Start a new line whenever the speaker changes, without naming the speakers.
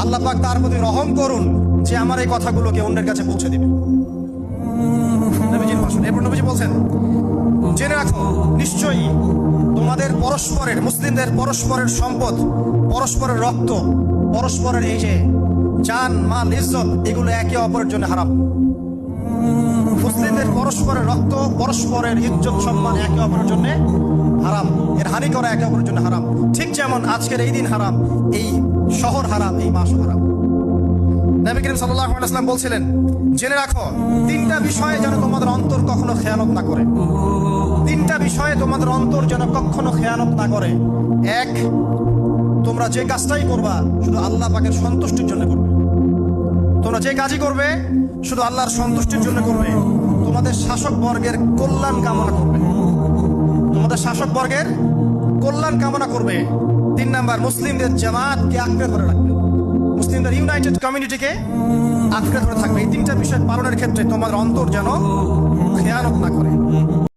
আল্লাহ পাক তার প্রতি রহম করুন যে আমার এই কথাগুলোকে অন্যের কাছে পৌঁছে দিবে। নবীজির ভাষণ। এরপর নবীজি বলছেন, জেনে রাখো নিশ্চয়ই তোমাদের পরস্পরের, মুসলিমদের পরস্পরের সম্পদ, পরস্পরের রক্ত, পরস্পরের এই যে জান মাল ইজ্জত, এগুলো একে অপরের জন্য হারাম। মুসলিমদের পরস্পরের রক্ত, পরস্পরের ইজ্জত সম্মান একে অপরের জন্য হারাম, এর হানি করা একে অপরের জন্য হারাম। ঠিক যেমন আজকের এই দিন হারাম, এই শহর হারাম, এই মাস হারাম। নবী করিম সাল্লাল্লাহু আলাইহি ওয়াসাল্লাম বলছিলেন, জেনে রাখো তিনটা বিষয়ে যেন তোমাদের অন্তর কখনো খেয়ানত না করে। তিনটা বিষয়ে তোমাদের অন্তর যেন কখনো খেয়ানত না করে। এক, তোমরা যে কাজটাই করবা শুধু আল্লাহ পাকের সন্তুষ্টির জন্য করবে। তোমরা যে কাজই করবে শুধু আল্লাহর সন্তুষ্টির জন্য করবে। তোমাদের শাসক বর্গের কল্যাণ কামনা করবে। তোমাদের শাসক বর্গের কল্যাণ কামনা করবে। 3 নাম্বার, মুসলিমদের জামাতকে আঁকড়ে ধরে রাখবে। মুসলিমদের ইউনাইটেড কমিউনিটিকে আঁকড়ে ধরে থাকবে। এই তিনটা বিষয় পালনের ক্ষেত্রে তোমাদের অন্তর যেন খেয়ানত না করে।